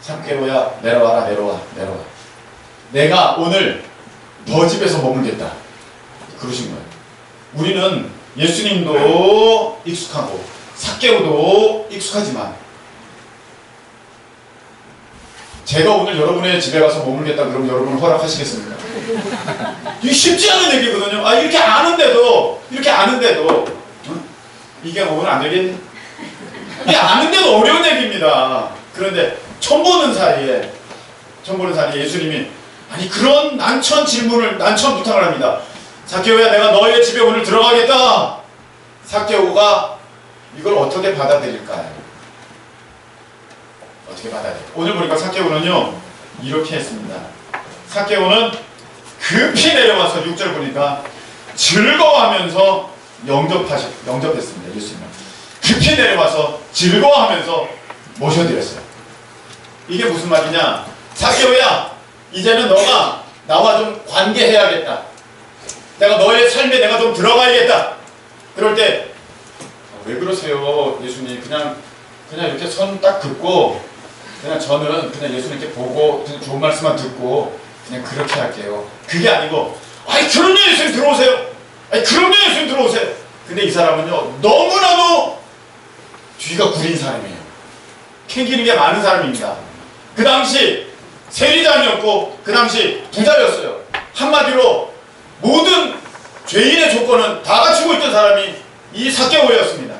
삭개오야, 내려와라, 내려와. 내가 오늘 너 집에서 머물겠다. 그러신 거예요. 우리는 예수님도 익숙하고 삭개오도 익숙하지만, 제가 오늘 여러분의 집에 가서 머물겠다 그러면 여러분 허락하시겠습니까? 이게 쉽지 않은 얘기거든요. 이렇게 아는데도 응? 이게 오늘 안 되겠니? 이게 아는데도 어려운 얘기입니다. 그런데 처음 보는 사이에 예수님이 그런 난처한 부탁을 합니다. 삭개오야, 내가 너의 집에 오늘 들어가겠다. 삭개오가 이걸 어떻게 받아들일까요? 어떻게 받아들일까요? 오늘 보니까 삭개오는요 이렇게 했습니다. 삭개오는 급히 내려와서 6절 보니까 즐거워하면서 영접했습니다. 예수님을 급히 내려와서 즐거워하면서 모셔드렸어요. 이게 무슨 말이냐? 삭개오야, 이제는 너가 나와 좀 관계해야겠다. 내가 너의 삶에 내가 좀 들어가야겠다. 그럴 때 왜 그러세요, 예수님? 그냥 이렇게 손 딱 긋고 그냥 저는 그냥 예수님께 보고 그냥 좋은 말씀만 듣고 그냥 그렇게 할게요. 그게 아니고 그럼요, 예수님 들어오세요. 그럼요, 예수님 들어오세요. 근데 이 사람은요 너무나도 뒤가 구린 사람이에요. 캥기는 게 많은 사람입니다. 그 당시 세리장이었고 그 당시 부자였어요. 한마디로 모든 죄인의 조건은 다 갖추고 있던 사람이 이 삭개오였습니다.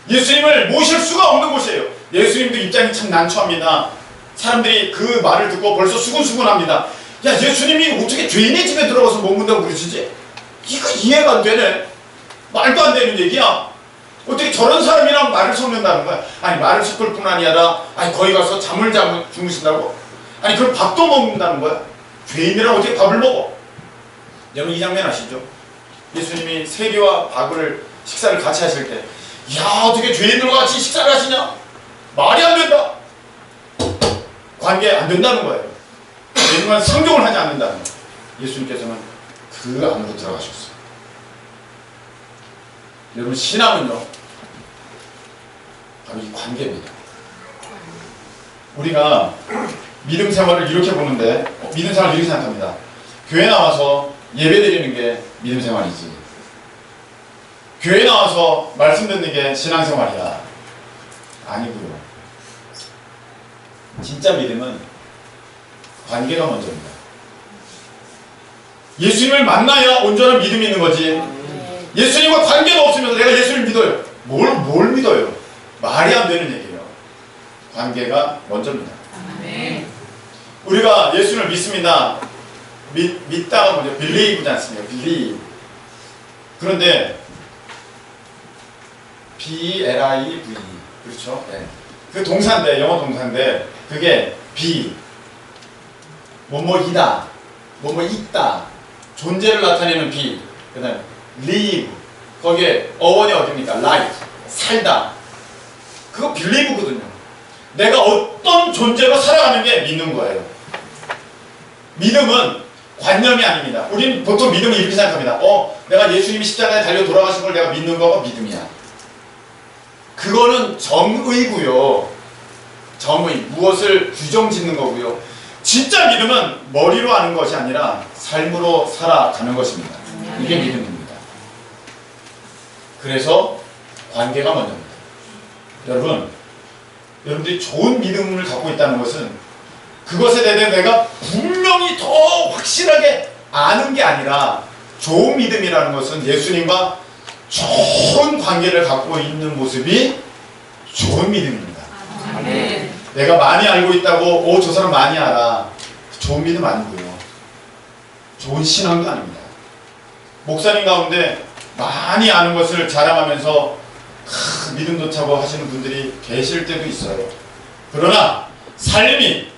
예수님을 모실 수가 없는 곳이에요. 예수님도 입장이 참 난처합니다. 사람들이 그 말을 듣고 벌써 수근수근합니다. 야, 예수님이 어떻게 죄인의 집에 들어가서 머문다고 그러시지? 이거 이해가 안 되네. 말도 안 되는 얘기야. 어떻게 저런 사람이랑 말을 섞는다는 거야? 말을 섞을 뿐 아니라 거기 가서 잠을 주무신다고? 그럼 밥도 먹는다는 거야? 죄인이랑 어떻게 밥을 먹어? 여러분, 이 장면 아시죠? 예수님이 세리와 바구를 식사를 같이 하실 때, 어떻게 죄인들과 같이 식사를 하시냐? 말이 안 된다. 관계 안 된다는 거예요. 죄인과 상종을 하지 않는다는 거예요. 예수님께서는 그 안으로 들어가셨어요. 여러분, 신앙은요 바로 이 관계입니다. 우리가 믿음 생활을 이렇게 보는데, 믿음 생활을 이렇게 생각합니다. 교회 나와서 예배 드리는 게 믿음 생활이지, 교회 나와서 말씀 듣는 게 신앙생활이야. 아니고요. 진짜 믿음은 관계가 먼저입니다. 예수님을 만나야 온전한 믿음이 있는 거지. 예수님과 관계가 없으면서 내가 예수님을 믿어요. 뭘 믿어요? 말이 안 되는 얘기예요. 관계가 먼저입니다. 우리가 예수님을 믿습니다. 믿다가 뭐죠? believe지 않습니까? believe. 그런데 B-L-I-V, 그렇죠? 네. 그 동사인데, 영어 동사인데 그게 be, 뭐뭐이다, 뭐뭐 있다, 존재를 나타내는 be. 그 다음에 live, 거기에 어원이 어딥니까? life, 살다. 그거 believe거든요. 내가 어떤 존재로 살아가는 게 믿는 거예요. 믿음은 관념이 아닙니다. 우리는 보통 믿음을 이렇게 생각합니다. 내가 예수님이 십자가에 달려 돌아가신 걸 내가 믿는 거가 믿음이야. 그거는 정의고요. 정의, 무엇을 규정 짓는 거고요. 진짜 믿음은 머리로 아는 것이 아니라 삶으로 살아가는 것입니다. 이게 믿음입니다. 그래서 관계가 먼저입니다. 여러분들이 좋은 믿음을 갖고 있다는 것은 그것에 대해 내가 분명히 더 확실하게 아는 게 아니라, 좋은 믿음이라는 것은 예수님과 좋은 관계를 갖고 있는 모습이 좋은 믿음입니다. 아멘. 내가 많이 알고 있다고 저 사람 많이 알아, 좋은 믿음 아니고요. 좋은 신앙도 아닙니다. 목사님 가운데 많이 아는 것을 자랑하면서 믿음 좋다고 하시는 분들이 계실 때도 있어요. 그러나 삶이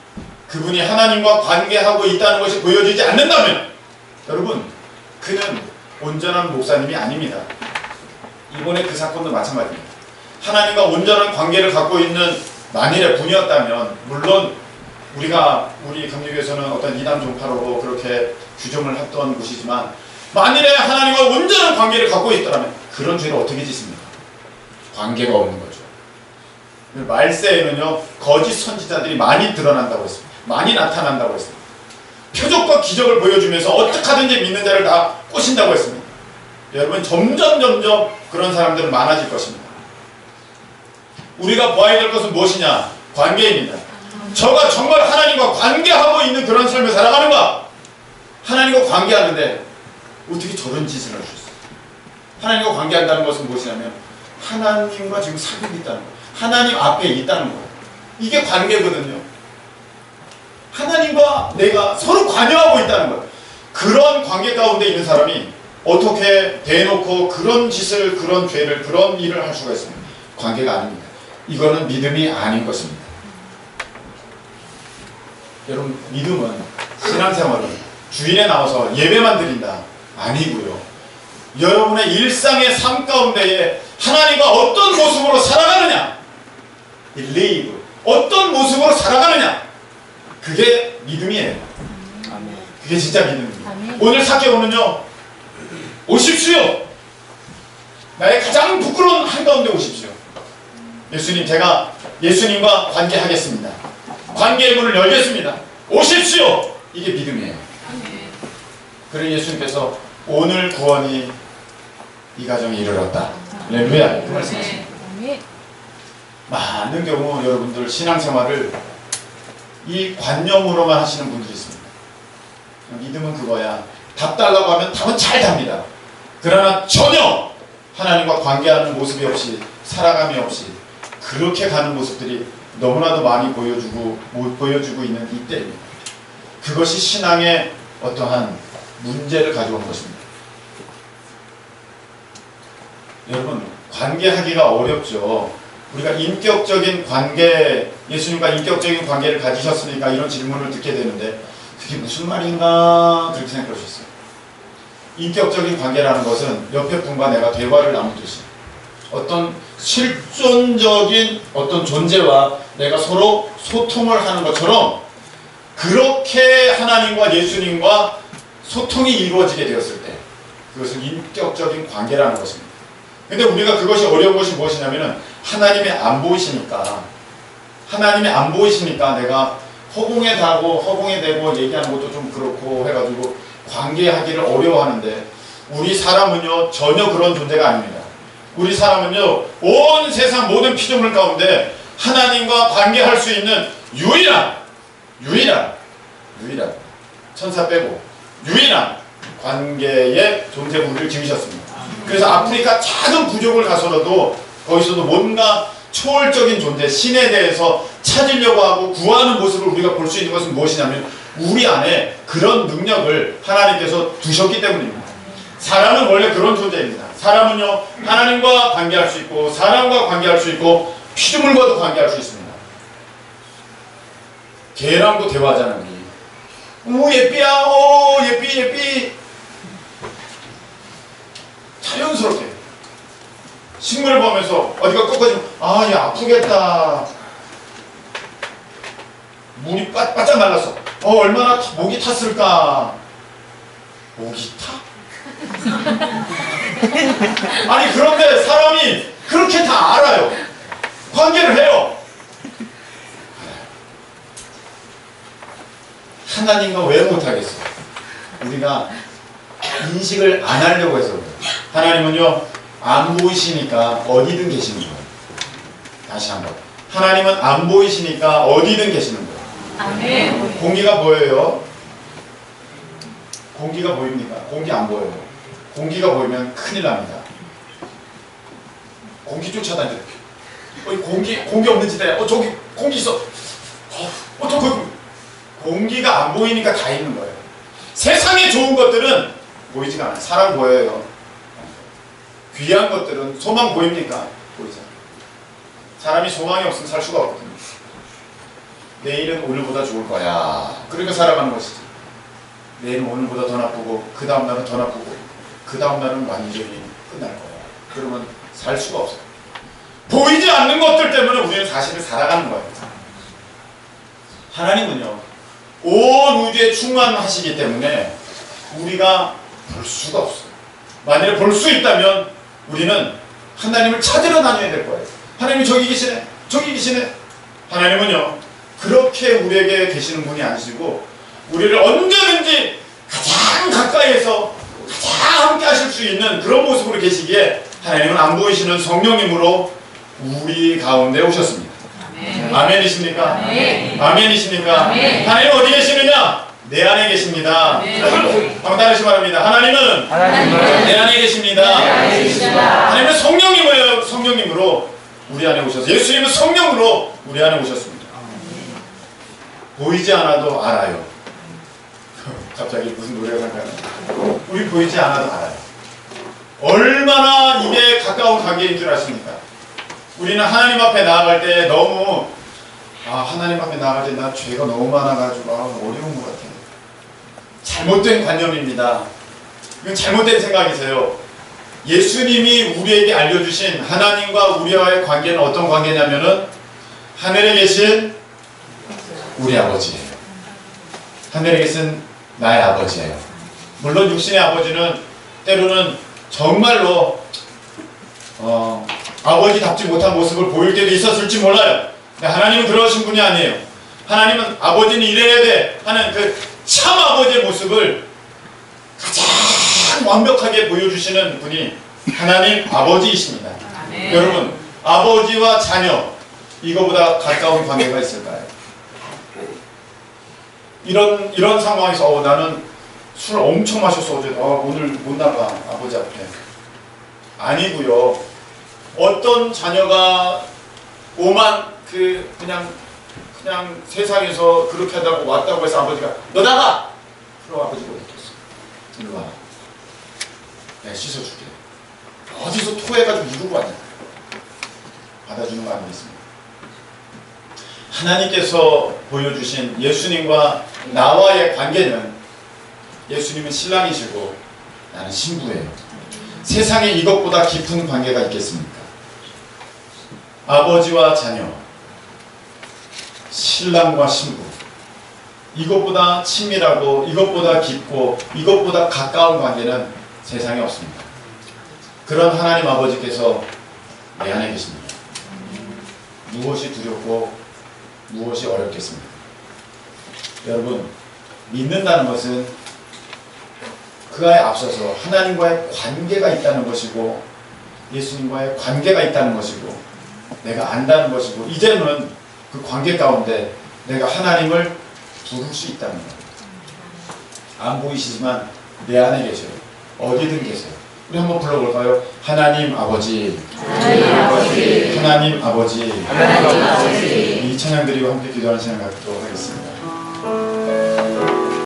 그분이 하나님과 관계하고 있다는 것이 보여지지 않는다면 여러분, 그는 온전한 목사님이 아닙니다. 이번에 그 사건도 마찬가지입니다. 하나님과 온전한 관계를 갖고 있는 만일의 분이었다면, 물론 우리 감리교에서는 어떤 이단 종파로 그렇게 규정을 했던 곳이지만, 만일에 하나님과 온전한 관계를 갖고 있더라면 그런 죄를 어떻게 짓습니까? 관계가 없는 거죠. 말세에는요, 거짓 선지자들이 많이 드러난다고 했습니다. 많이 나타난다고 했습니다. 표적과 기적을 보여주면서 어떻게 하든지 믿는 자를 다 꼬신다고 했습니다. 여러분, 점점 그런 사람들은 많아질 것입니다. 우리가 보아야 될 것은 무엇이냐? 관계입니다. 저가 정말 하나님과 관계하고 있는 그런 삶을 살아가는가? 하나님과 관계하는데 어떻게 저런 짓을 할 수 있어요? 하나님과 관계한다는 것은 무엇이냐면 하나님과 지금 사귀고 있다는 거예요. 하나님 앞에 있다는 거예요. 이게 관계거든요. 하나님과 내가 서로 관여하고 있다는 거예요. 그런 관계 가운데 있는 사람이 어떻게 대놓고 그런 짓을, 그런 죄를, 그런 일을 할 수가 있습니까? 관계가 아닙니다. 이거는 믿음이 아닌 것입니다. 여러분, 믿음은, 신앙생활은 주일에 나와서 예배만 드린다 아니고요. 여러분의 일상의 삶 가운데에 하나님과 어떤 모습으로 살아가느냐, live, 어떤 모습으로 살아가느냐, 그게 믿음이에요. 그게 진짜 믿음입니다. 오늘 사케오는요, 오십시오. 나의 가장 부끄러운 한가운데 오십시오. 예수님, 제가 예수님과 관계하겠습니다. 관계의 문을 열겠습니다. 오십시오. 이게 믿음이에요. 그래 예수님께서 오늘 구원이 이 가정에 이르렀다. 할렐루야. 그 말씀하십니다. 많은 경우 여러분들 신앙생활을 이 관념으로만 하시는 분들이 있습니다. 믿음은 그거야. 답 달라고 하면 답은 잘 답니다. 그러나 전혀 하나님과 관계하는 모습이 없이, 살아감이 없이 그렇게 가는 모습들이 너무나도 많이 보여주고 있는 이때입니다. 그것이 신앙의 어떠한 문제를 가져온 것입니다. 여러분, 관계하기가 어렵죠. 우리가 인격적인 관계, 예수님과 인격적인 관계를 가지셨으니까 이런 질문을 듣게 되는데 그게 무슨 말인가 그렇게 생각하셨어요. 인격적인 관계라는 것은 옆에 분과 내가 대화를 나누듯이 어떤 실존적인 어떤 존재와 내가 서로 소통을 하는 것처럼 그렇게 하나님과 예수님과 소통이 이루어지게 되었을 때 그것은 인격적인 관계라는 것입니다. 근데 우리가 그것이 어려운 것이 무엇이냐면은 하나님이 안 보이시니까 내가 허공에 대고 얘기하는 것도 좀 그렇고 해가지고 관계하기를 어려워하는데, 우리 사람은요 전혀 그런 존재가 아닙니다. 우리 사람은요 온 세상 모든 피조물 가운데 하나님과 관계할 수 있는 유일한 천사 빼고 유일한 관계의 존재로 우리를 지으셨습니다. 그래서 아프리카 작은 부족을 가서라도 거기서도 뭔가 초월적인 존재, 신에 대해서 찾으려고 하고 구하는 모습을 우리가 볼 수 있는 것은 무엇이냐면 우리 안에 그런 능력을 하나님께서 두셨기 때문입니다. 사람은 원래 그런 존재입니다. 사람은요 하나님과 관계할 수 있고 사람과 관계할 수 있고 피조물과도 관계할 수 있습니다. 개랑도 대화하잖아요. 오 예삐야, 오 예삐 자연스럽게 식물을 보면서 어디가 꺾어지면 얘 아프겠다. 물이 바짝 말랐어. 얼마나 목이 탔을까. 목이 타? 아니 그런데 사람이 그렇게 다 알아요. 관계를 해요. 하나님과 왜 못하겠어요? 우리가 인식을 안 하려고 해서 그래요. 하나님은요, 안 보이시니까 어디든 계시는 거예요. 다시 한번. 하나님은 안 보이시니까 어디든 계시는 거예요. 아멘. 공기가 보여요? 공기가 보입니까? 공기 안 보여요. 공기가 보이면 큰일 납니다. 공기 쫓아다녀요. 공기 없는 지대. 저기 공기 있어. 공기가 안 보이니까 다 있는 거예요. 세상에 좋은 것들은 보이지가 않아요. 사랑 보여요. 귀한 것들은 소망 보입니까? 보이지 않아요. 사람이 소망이 없으면 살 수가 없거든요. 내일은 오늘보다 좋을 거야. 그러니까 살아가는 것이지. 내일은 오늘보다 더 나쁘고 그 다음 날은 더 나쁘고 그 다음 날은 완전히 끝날 거야. 그러면 살 수가 없어요. 보이지 않는 것들 때문에 우리는 사실을 살아가는 거예요. 하나님은요, 온 우주에 충만하시기 때문에 우리가 볼 수가 없어요. 만약에 볼 수 있다면 우리는 하나님을 찾으러 다녀야 될 거예요. 하나님이 저기 계시네, 저기 계시네. 하나님은요, 그렇게 우리에게 계시는 분이 아니시고 우리를 언제든지 가장 가까이에서 가장 함께 하실 수 있는 그런 모습으로 계시기에 하나님은 안 보이시는 성령님으로 우리 가운데 오셨습니다. 아멘. 아멘이십니까? 아멘. 아멘이십니까? 아멘. 하나님 어디 계시느냐? 내 안에 계십니다. 아멘. 한번 따르시 바랍니다. 하나님은 내 안에 계십니다. 안에 계십니다. 하나님은 성령님이에요. 성령님으로 우리 안에 오셔서 예수님은 성령으로 우리 안에 오셨습니다. 보이지 않아도 알아요. 갑자기 무슨 노래가 생각나요? 우리 보이지 않아도 알아요. 얼마나 이게 가까운 관계인 줄 아십니까? 우리는 하나님 앞에 나아갈 때 너무 하나님 앞에 나아갈 때 나 죄가 너무 많아가지고 어려운 것 같아요. 잘못된 관념입니다. 이건 잘못된 생각이세요. 예수님이 우리에게 알려주신 하나님과 우리와의 관계는 어떤 관계냐면은 하늘에 계신 우리 아버지예요. 하늘에 계신 나의 아버지예요. 물론 육신의 아버지는 때로는 정말로 아버지답지 못한 모습을 보일 때도 있었을지 몰라요. 근데 하나님은 그러신 분이 아니에요. 하나님은 아버지는 이래야 돼 하는 그 참 아버지의 모습을 가장 완벽하게 보여주시는 분이 하나님 아버지이십니다. 아멘. 여러분, 아버지와 자녀 이거보다 가까운 관계가 있을까요? 이런 상황에서 나는 술 엄청 마셨어 어제. 오늘 못 나가 아버지 앞에. 아니고요. 어떤 자녀가 오만 그냥 세상에서 그렇게 하다고 왔다고 해서 아버지가 너 나가! 그럼 아버지가 어디 있겠어? 일로 와. 내가 씻어줄게. 어디서 토해가지고 이러고 왔냐? 받아주는 거 아니겠습니까? 하나님께서 보여주신 예수님과 나와의 관계는 예수님은 신랑이시고 나는 신부예요. 세상에 이것보다 깊은 관계가 있겠습니까? 아버지와 자녀, 신랑과 신부, 이것보다 친밀하고 이것보다 깊고 이것보다 가까운 관계는 세상에 없습니다. 그런 하나님 아버지께서 내 안에 계십니다. 무엇이 두렵고 무엇이 어렵겠습니까? 여러분, 믿는다는 것은 그에 앞서서 하나님과의 관계가 있다는 것이고 예수님과의 관계가 있다는 것이고 내가 안다는 것이고 이제는 그 관계 가운데 내가 하나님을 부를 수 있다는 거예요. 안 보이시지만 내 안에 계셔요. 어디든 계세요. 우리 한번 불러볼까요? 하나님 아버지, 하나님 아버지, 하나님 아버지. 하나님 아버지. 이 찬양 드리고 함께 기도하는 시간 갖도록 하겠습니다.